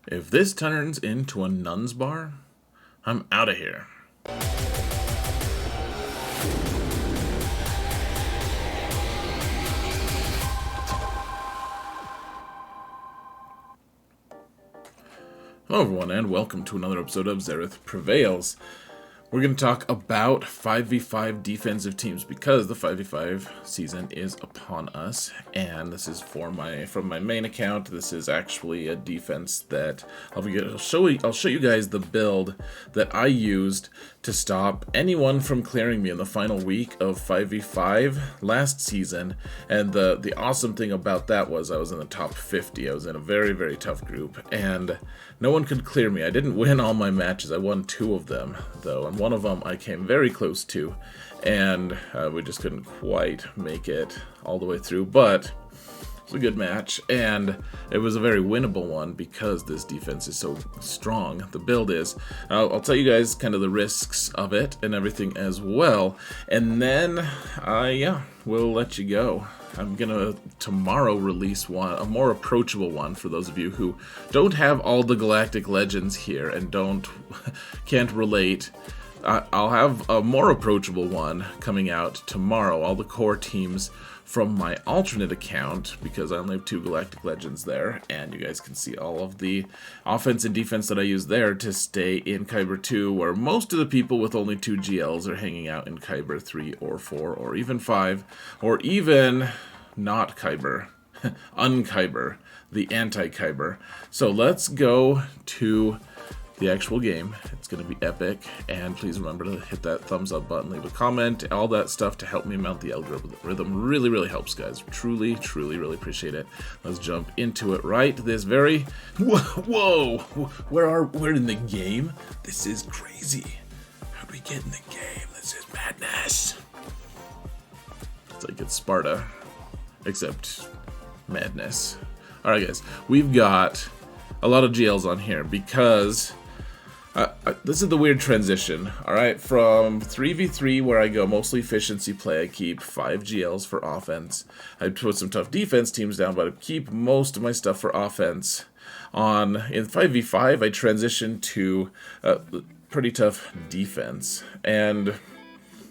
If this turns into a nun's bar, I'm out of here. Hello everyone and welcome to another episode of Xerath Prevails. We're going to talk about 5v5 defensive teams because the 5v5 season is upon us, and this is from my main account. This is actually a defense that I'll show you guys the build that I used to stop anyone from clearing me in the final week of 5v5 last season. And the awesome thing about that was I was in the top 50. I was in a very, very tough group, and no one could clear me. I didn't win all my matches. I won 2 of them, though, and one of them I came very close to, and we just couldn't quite make it all the way through, but it was a good match, and it was a very winnable one because this defense is so strong. The build is. I'll tell you guys kind of the risks of it and everything as well, and then, we'll let you go. I'm gonna tomorrow release a more approachable one for those of you who don't have all the Galactic Legends here and can't relate. I'll have a more approachable one coming out tomorrow. All the core teams from my alternate account, because I only have 2 Galactic Legends there, and you guys can see all of the offense and defense that I use there to stay in Kyber 2, where most of the people with only 2 GLs are hanging out in Kyber 3 or 4 or even 5, or even not Kyber, unkyber, the anti-Kyber. So let's go to the actual game. It's going to be epic, and please remember to hit that thumbs up button, leave a comment, all that stuff to help me mount the algorithm. Really helps, guys. Truly really appreciate it. Let's jump into it right this very... Whoa! We're in the game? This is crazy. How do we get in the game? This is madness. It's like it's Sparta, except madness. Alright, guys. We've got a lot of GLs on here because... this is the weird transition, alright? From 3v3, where I go mostly efficiency play, I keep 5 GLs for offense. I put some tough defense teams down, but I keep most of my stuff for offense. In 5v5, I transition to pretty tough defense, and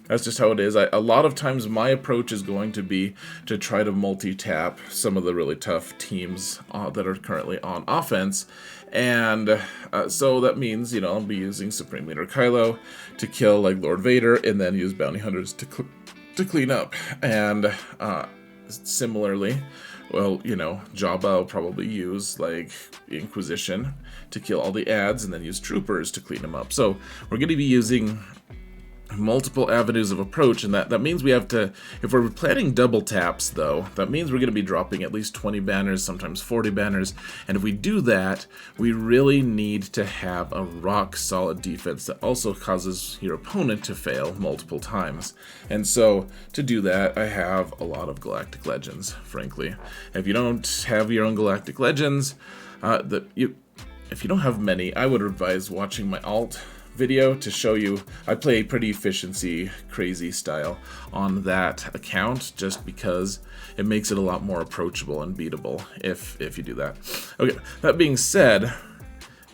that's just how it is. A lot of times my approach is going to be to try to multi-tap some of the really tough teams that are currently on offense. And so that means, I'll be using Supreme Leader Kylo to kill like Lord Vader, and then use Bounty Hunters to clean up. And similarly, well, Jabba will probably use like Inquisition to kill all the ads, and then use Troopers to clean them up. So we're going to be using multiple avenues of approach, and that means we have to, if we're planning double taps though, that means we're going to be dropping at least 20 banners, sometimes 40 banners, and if we do that, we really need to have a rock solid defense that also causes your opponent to fail multiple times. And so to do that, I have a lot of Galactic Legends, frankly. If you don't have your own Galactic Legends, if you don't have many, I would advise watching my alt video to show you. I play pretty efficiency crazy style on that account just because it makes it a lot more approachable and beatable if you do that. Okay, that being said,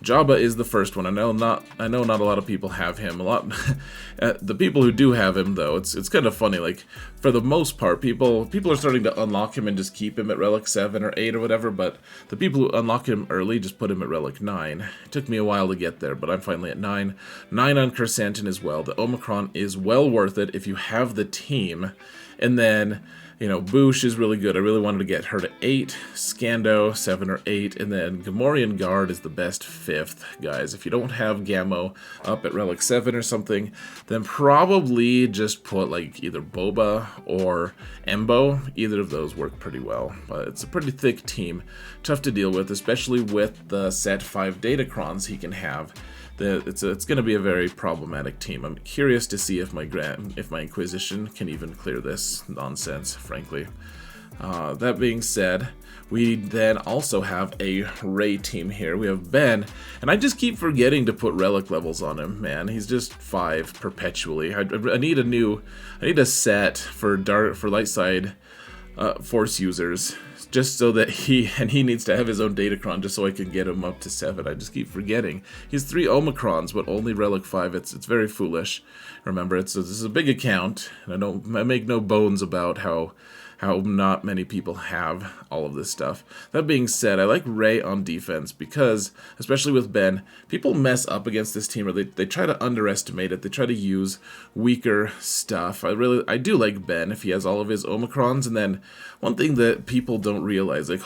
Jabba is the first one. I know not a lot of people have him. The people who do have him, though, it's kind of funny. Like, for the most part, people are starting to unlock him and just keep him at Relic 7 or 8 or whatever, but the people who unlock him early just put him at Relic 9. It took me a while to get there, but I'm finally at 9. 9 on Chrysanthemum as well. The Omicron is well worth it if you have the team. And then, Boosh is really good. I really wanted to get her to 8, Scando 7 or 8, and then Gamorrean Guard is the best 5th, guys. If you don't have Gamo up at Relic 7 or something, then probably just put like either Boba or Embo. Either of those work pretty well, but it's a pretty thick team, tough to deal with, especially with the set 5 Datacrons he can have. It's going to be a very problematic team. I'm curious to see if my Inquisition can even clear this nonsense, frankly. That being said, we then also have a Rey team here. We have Ben, and I just keep forgetting to put relic levels on him, man. He's just 5 perpetually. I need a set for light side Force users just so that he needs to have his own Datacron just so I can get him up to 7. I just keep forgetting. He has 3 Omicrons, but only Relic 5. It's very foolish. Remember, this is a big account, and I make no bones about how not many people have all of this stuff. That being said, I like Rey on defense because, especially with Ben, people mess up against this team, or they try to underestimate it. They try to use weaker stuff. I do like Ben if he has all of his Omicrons. And then one thing that people don't realize, like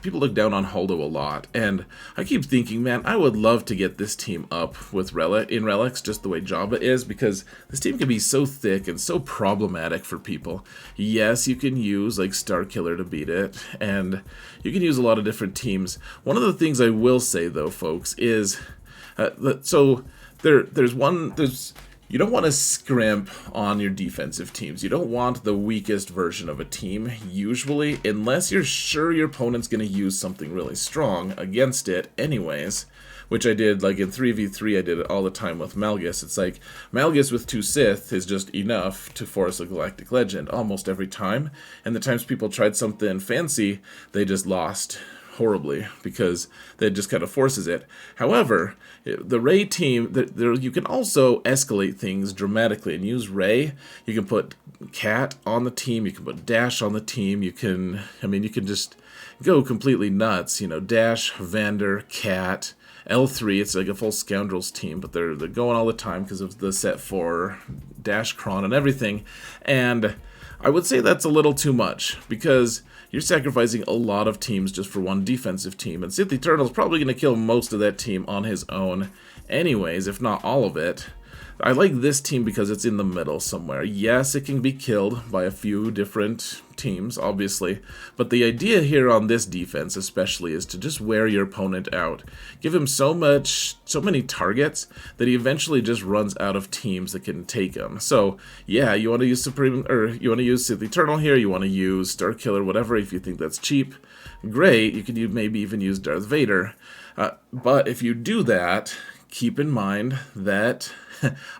people look down on Holdo a lot, and I keep thinking, man, I would love to get this team up with Relics just the way Jabba is, because this team can be so thick and so problematic for people. Yes, you can use like Starkiller to beat it, and you can use a lot of different teams. One of the things I will say though, folks, is you don't want to scrimp on your defensive teams. You don't want the weakest version of a team, usually, unless you're sure your opponent's going to use something really strong against it anyways, which I did, like in 3v3, I did it all the time with Malgus. It's like, Malgus with 2 Sith is just enough to force a Galactic Legend almost every time, and the times people tried something fancy, they just lost horribly because that just kind of forces it. However, the Rey team, you can also escalate things dramatically and use Rey. You can put Cat on the team, you can put Dash on the team, you can just go completely nuts. Dash, Vander, Cat, L3, it's like a full Scoundrels team, but they're going all the time because of the set 4, Dash, Kron, and everything. And I would say that's a little too much, because you're sacrificing a lot of teams just for one defensive team, and Sith Eternal's probably going to kill most of that team on his own anyways, if not all of it. I like this team because it's in the middle somewhere. Yes, it can be killed by a few different teams, obviously, but the idea here on this defense especially is to just wear your opponent out. Give him so many targets that he eventually just runs out of teams that can take him. So yeah, you want to use you want to use Sith Eternal here, you want to use Starkiller, whatever, if you think that's cheap. Great, you could maybe even use Darth Vader. But if you do that, keep in mind that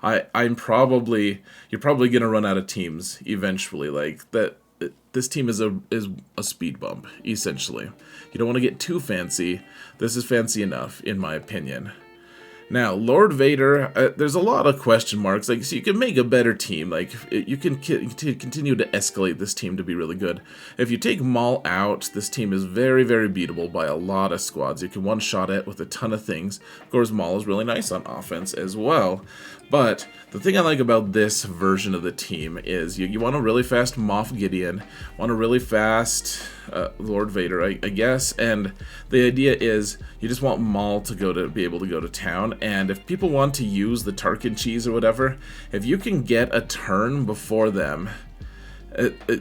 you're probably gonna run out of teams eventually. Like that, this team is a speed bump essentially. You don't want to get too fancy. This is fancy enough, in my opinion. Now, Lord Vader, there's a lot of question marks. Like, so you can make a better team. Like, you can continue to escalate this team to be really good. If you take Maul out, this team is very, very beatable by a lot of squads. You can one-shot it with a ton of things. Of course, Maul is really nice on offense as well. But the thing I like about this version of the team is you want a really fast Moff Gideon, want a really fast Lord Vader, I guess, and the idea is you just want Maul to be able to go to town, and if people want to use the Tarkin cheese or whatever, if you can get a turn before them,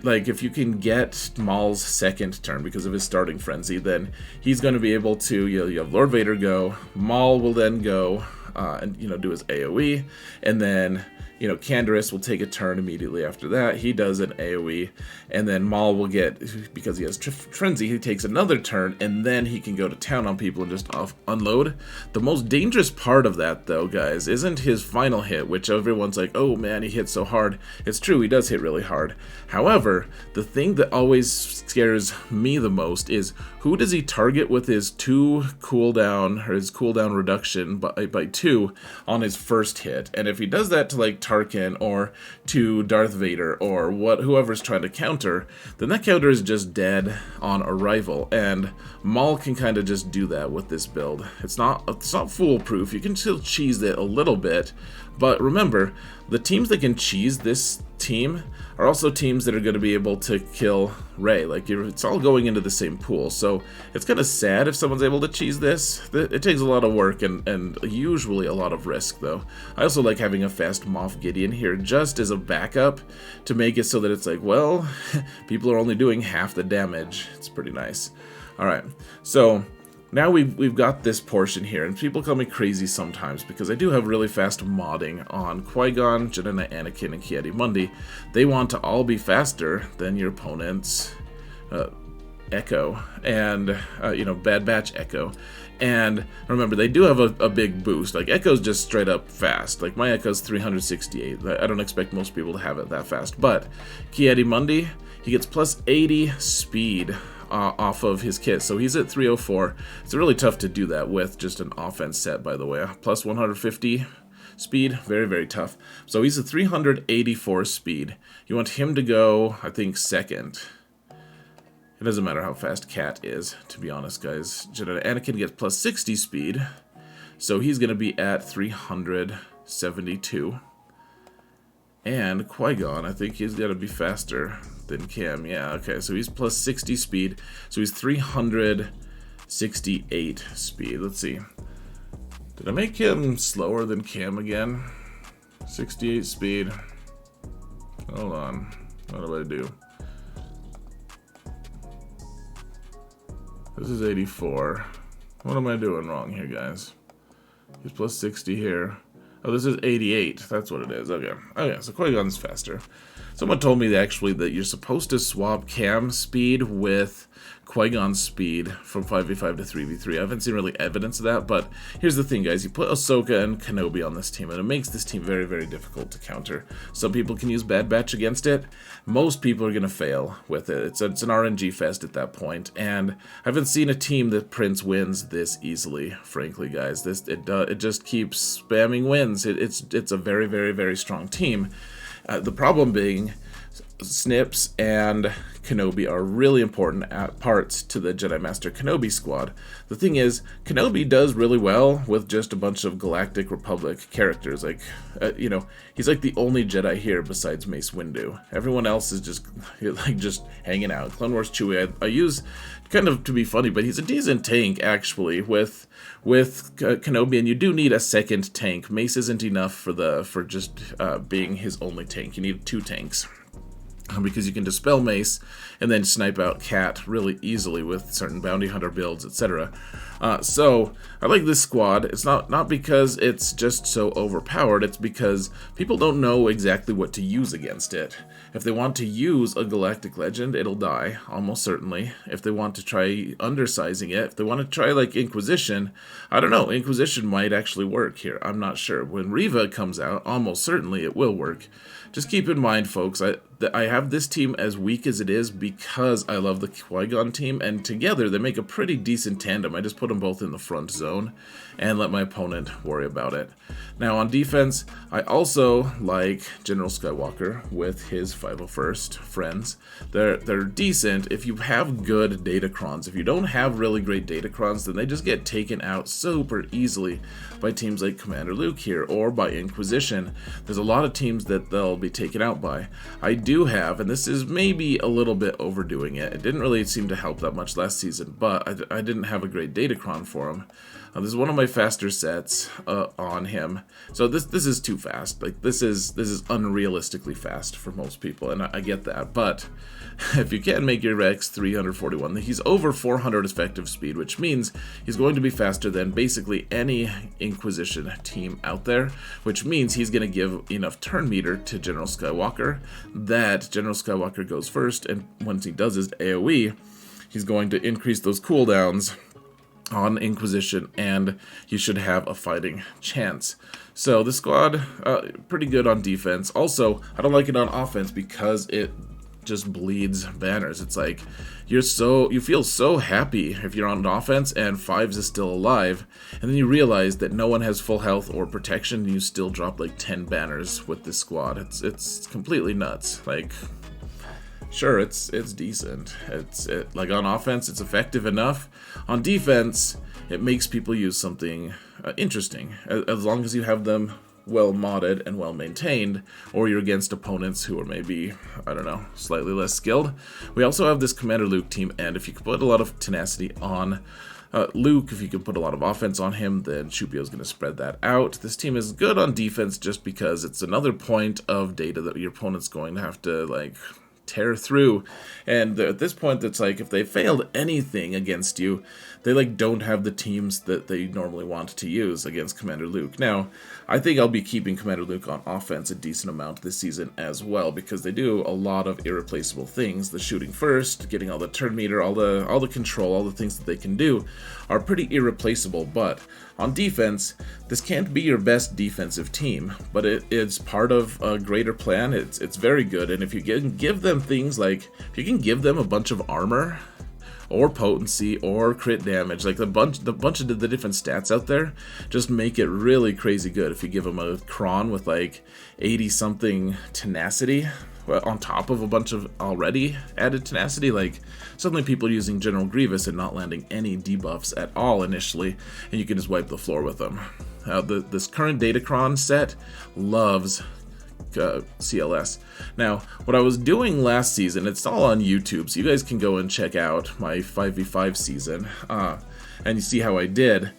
like if you can get Maul's second turn because of his starting frenzy, then he's going to be able to, you have Lord Vader go, Maul will then go, and do his AoE, and then Canderous will take a turn immediately after that. He does an AoE, and then Maul will get, because he has frenzy, he takes another turn, and then he can go to town on people and just unload. The most dangerous part of that, though, guys, isn't his final hit, which everyone's like, oh man, he hit so hard. It's true, he does hit really hard. However, the thing that always scares me the most is who does he target with his his cooldown reduction by 2 on his first hit. And if he does that to like Tarkin or to Darth Vader or whoever's trying to counter, then that counter is just dead on arrival. And Maul can kind of just do that with this build. It's not foolproof. You can still cheese it a little bit, but remember, the teams that can cheese this team are also teams that are going to be able to kill Rey. Like, it's all going into the same pool, so it's kind of sad if someone's able to cheese this. It takes a lot of work and usually a lot of risk, though. I also like having a fast Moff Gideon here just as a backup to make it so that it's like, well, people are only doing half the damage. It's pretty nice. Alright, so now we've got this portion here, and people call me crazy sometimes because I do have really fast modding on Qui-Gon, Jedi Knight Anakin, and Ki-Adi-Mundi. They want to all be faster than your opponent's Echo and, Bad Batch Echo. And remember, they do have a big boost. Like, Echo's just straight up fast. Like, my Echo's 368. I don't expect most people to have it that fast. But Ki-Adi-Mundi, he gets plus 80 speed off of his kit. So he's at 304. It's really tough to do that with just an offense set, by the way. Plus 150 speed, very, very tough. So he's at 384 speed. You want him to go, I think, second. It doesn't matter how fast Cat is, to be honest, guys. Anakin gets plus 60 speed, so he's going to be at 372. And Qui-Gon, I think he's got to be faster than Cam. Yeah, okay, so he's plus 60 speed, so he's 368 speed. Let's see. Did I make him slower than Cam again? 68 speed. Hold on. What do I do? This is 84. What am I doing wrong here, guys? He's plus 60 here. Oh, this is 88. That's what it is. Okay. Okay, so Qui-Gon's faster. Someone told me actually that you're supposed to swap Cam speed with Qui-Gon's speed from 5v5 to 3v3. I haven't seen really evidence of that, but here's the thing, guys. You put Ahsoka and Kenobi on this team, and it makes this team very, very difficult to counter. Some people can use Bad Batch against it. Most people are going to fail with it. It's an RNG fest at that point, and I haven't seen a team that Prince wins this easily, frankly, guys. It just keeps spamming wins. It's a very, very, very strong team. The problem being, Snips and Kenobi are really important parts to the Jedi Master Kenobi squad. The thing is, Kenobi does really well with just a bunch of Galactic Republic characters. Like, you know, he's like the only Jedi here besides Mace Windu. Everyone else is just hanging out. Clone Wars Chewie, I use kind of to be funny, but he's a decent tank actually with Kenobi, and you do need a second tank. Mace isn't enough for just being his only tank. You need 2 tanks. Because you can dispel Mace and then snipe out Cat really easily with certain bounty hunter builds, etc. So I like this squad. It's not because it's just so overpowered, it's because people don't know exactly what to use against it. If they want to use a Galactic Legend, it'll die, almost certainly. If they want to try undersizing it, if they want to try like Inquisition, I don't know, Inquisition might actually work here, I'm not sure. When Reva comes out, almost certainly it will work. Just keep in mind, folks, I have this team as weak as it is because I love the Qui-Gon team, and together they make a pretty decent tandem. I just put them both in the front zone and let my opponent worry about it. Now on defense, I also like General Skywalker with his 501st friends. They're decent if you have good Datacrons. If you don't have really great Datacrons, then they just get taken out super easily by teams like Commander Luke here or by Inquisition. There's a lot of teams that they'll be taken out by. I do have, and this is maybe a little bit overdoing it, it didn't really seem to help that much last season, but I didn't have a great Datacron for him. This is one of my faster sets on him. So this is too fast. Like this is unrealistically fast for most people, and I get that. But if you can make your Rex 341, he's over 400 effective speed, which means he's going to be faster than basically any Inquisition team out there, which means he's going to give enough turn meter to General Skywalker that General Skywalker goes first, and once he does his AoE, he's going to increase those cooldowns on Inquisition, and you should have a fighting chance. So the squad, pretty good on defense. Also, I don't like it on offense because it just bleeds banners. It's like you feel so happy if you're on offense and Fives is still alive, and then you realize that no one has full health or protection, and you still drop like 10 banners with this squad. It's completely nuts. Like, sure, it's decent. Like on offense, it's effective enough. On defense, it makes people use something interesting, as long as you have them well modded and well maintained, or you're against opponents who are maybe, I don't know, slightly less skilled. We also have this Commander Luke team, and if you can put a lot of tenacity on Luke, if you can put a lot of offense on him, then Chupio's going to spread that out. This team is good on defense just because it's another point of data that your opponent's going to have to, like, tear through, and at this point it's like if they failed anything against you, they like don't have the teams that they normally want to use against Commander Luke. Now, I think I'll be keeping Commander Luke on offense a decent amount this season as well, because they do a lot of irreplaceable things. The shooting first, getting all the turn meter, all the control, all the things that they can do are pretty irreplaceable. But on defense, this can't be your best defensive team, but it's part of a greater plan. It's very good, and if you can give them things like, if you can give them a bunch of armor, or potency or crit damage. Like the bunch of the different stats out there just make it really crazy good if you give him a Kron with like 80 something tenacity on top of a bunch of already added tenacity. Like suddenly people are using General Grievous and not landing any debuffs at all initially, and you can just wipe the floor with them. This current Datacron set loves CLS. Now, what I was doing last season, it's all on YouTube, so you guys can go and check out my 5v5 season, and you see how I did.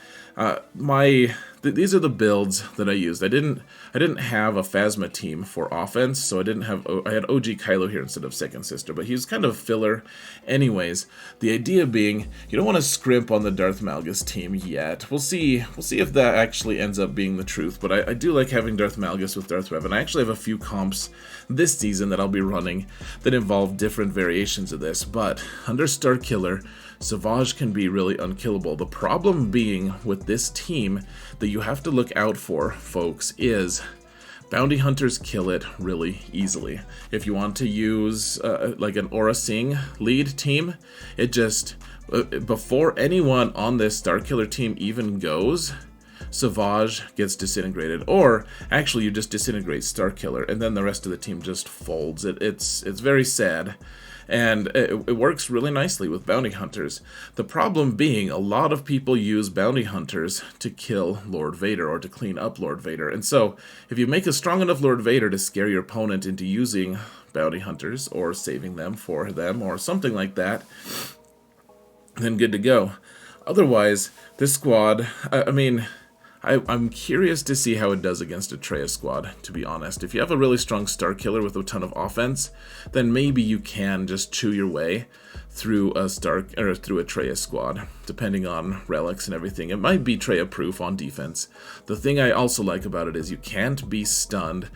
These are the builds that I used. I didn't have a Phasma team for offense, so I had OG Kylo here instead of Second Sister, but he was kind of filler anyways. The idea being, you don't want to scrimp on the Darth Malgus team yet. We'll see if that actually ends up being the truth, but I do like having Darth Malgus with Darth Revan. I actually have a few comps this season that I'll be running that involve different variations of this, but under Starkiller, Savage can be really unkillable. The problem being with this team that you have to look out for, folks, is bounty hunters kill it really easily. If you want to use like an Aura Singh lead team, it just before anyone on this Starkiller team even goes, Savage gets disintegrated, or actually you just disintegrate Starkiller and then the rest of the team just folds. It's very sad. And it works really nicely with bounty hunters. The problem being, a lot of people use bounty hunters to kill Lord Vader or to clean up Lord Vader. And so, if you make a strong enough Lord Vader to scare your opponent into using bounty hunters or saving them for them or something like that, then good to go. Otherwise, this squad, I'm curious to see how it does against a Traya squad, to be honest. If you have a really strong Starkiller with a ton of offense, then maybe you can just chew your way through a Traya squad, depending on relics and everything. It might be Traya proof on defense. The thing I also like about it is you can't be stunned.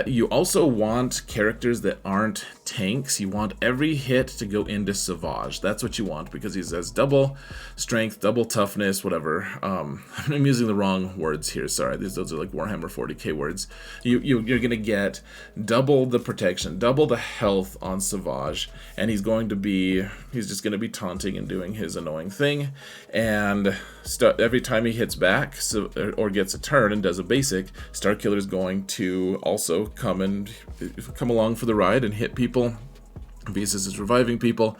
You also want characters that aren't tanks. You want every hit to go into Savage. That's what you want, because he has double strength, double toughness, whatever. I'm using the wrong words here, sorry. Those are like Warhammer 40k words. You're going to get double the protection, double the health on Savage, and he's just going to be taunting and doing his annoying thing, and every time he hits back or gets a turn and does a basic, Starkiller is going to also come along for the ride and hit people. Beasus is reviving people.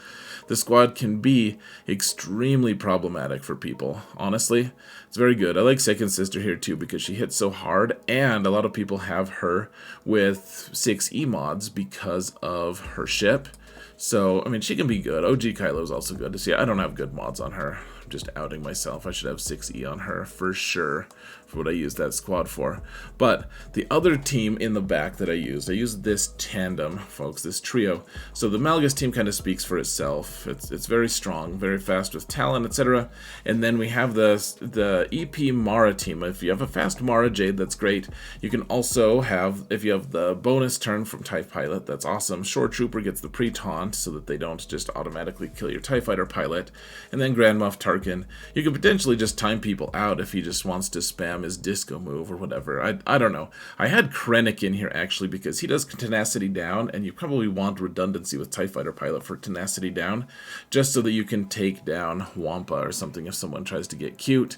The squad can be extremely problematic for people. Honestly, it's very good. I like Second Sister here too because she hits so hard, and a lot of people have her with 6E mods because of her ship. So, I mean, she can be good. OG Kylo is also good to see. I don't have good mods on her. I'm just outing myself. I should have 6E on her for sure, for what I used that squad for. But the other team in the back that I used this tandem, folks, this trio. So the Malgus team kind of speaks for itself. It's very strong, very fast with Talon, etc. And then we have the EP Mara team. If you have a fast Mara Jade, that's great. You can also have, if you have the bonus turn from TIE Pilot, that's awesome. Shore Trooper gets the pre-taunt so that they don't just automatically kill your TIE Fighter pilot. And then Grand Moff Tarkin, you could potentially just time people out if he just wants to spam his disco move or whatever. I don't know. I had Krennic in here actually because he does tenacity down, and you probably want redundancy with TIE Fighter pilot for tenacity down, just so that you can take down Wampa or something if someone tries to get cute.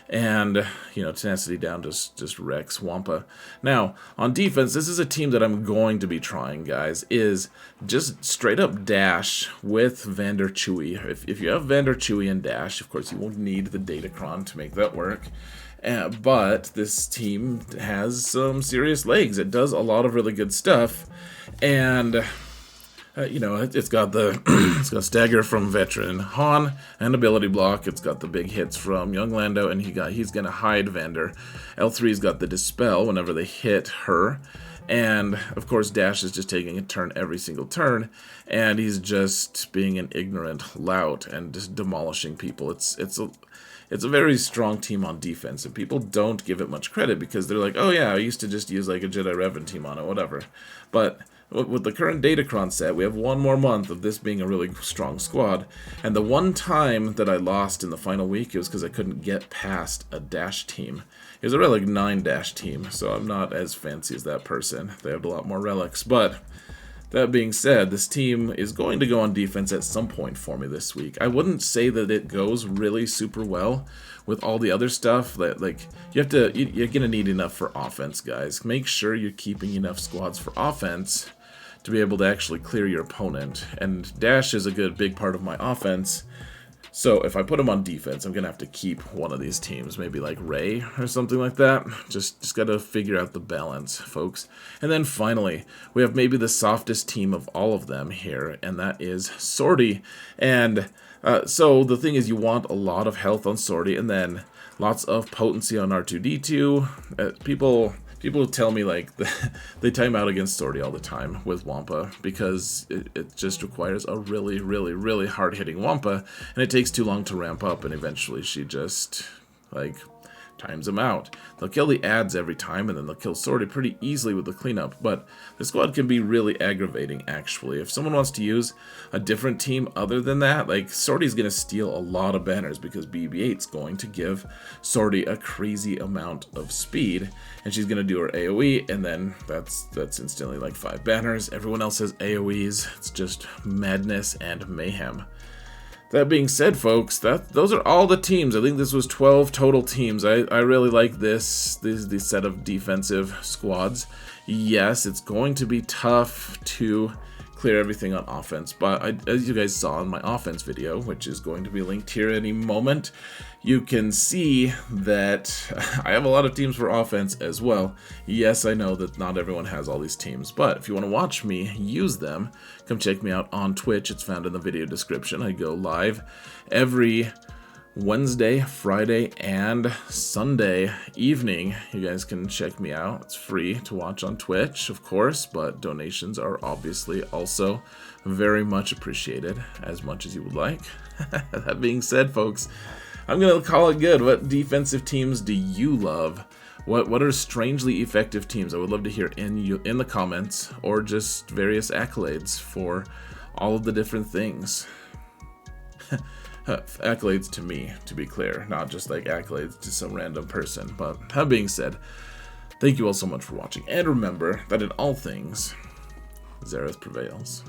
And, tenacity down just wrecks Wampa. Now, on defense, this is a team that I'm going to be trying, guys, is just straight up dash with Vander Chewie. If you have Vander Chewie and dash, of course, you won't need the Datacron to make that work. But this team has some serious legs. It does a lot of really good stuff. And it's got it's got stagger from veteran Han and ability block. It's got the big hits from young Lando, and he's gonna hide Vander. L3's got the dispel whenever they hit her, and of course Dash is just taking a turn every single turn, and he's just being an ignorant lout and just demolishing people. It's a very strong team on defense, and people don't give it much credit because they're like, oh yeah, I used to just use like a Jedi Revan team on it, whatever. But with the current Datacron set, we have one more month of this being a really strong squad, and the one time that I lost in the final week, it was because I couldn't get past a dash team. It was a Relic 9 dash team, so I'm not as fancy as that person. They have a lot more relics, but That being said, this team is going to go on defense at some point for me this week. I wouldn't say that it goes really super well with all the other stuff. That you're gonna need enough for offense, guys. Make sure you're keeping enough squads for offense to be able to actually clear your opponent. And Dash is a big part of my offense. So if I put him on defense, I'm going to have to keep one of these teams, maybe like Ray or something like that. Just got to figure out the balance, folks. And then finally, we have maybe the softest team of all of them here, and that is Sortie. And so the thing is, you want a lot of health on Sortie, and then lots of potency on R2-D2. People tell me they time out against Sortie all the time with Wampa because it just requires a really, really, really hard-hitting Wampa, and it takes too long to ramp up, and eventually she just times them out. They'll kill the ads every time, and then they'll kill Sortie pretty easily with the cleanup, but the squad can be really aggravating, actually. If someone wants to use a different team other than that, Sortie's going to steal a lot of banners because BB-8's going to give Sortie a crazy amount of speed, and she's going to do her AoE, and then that's instantly 5 banners. Everyone else has AoEs. It's just madness and mayhem. That being said, folks, those are all the teams. I think this was 12 total teams. I really like this set of defensive squads. Yes, it's going to be tough to clear everything on offense, but as you guys saw in my offense video, which is going to be linked here any moment, you can see that I have a lot of teams for offense as well. Yes, I know that not everyone has all these teams, but if you want to watch me use them, come check me out on Twitch. It's found in the video description. I go live every Wednesday, Friday, and Sunday evening. You guys can check me out. It's free to watch on Twitch, of course, but donations are obviously also very much appreciated, as much as you would like. That being said, folks, I'm going to call it good. What defensive teams do you love? What are strangely effective teams? I would love to hear in the comments, or just various accolades for all of the different things. Accolades to me, to be clear, not just accolades to some random person. But that being said, thank you all so much for watching, and remember that in all things, Xerath prevails.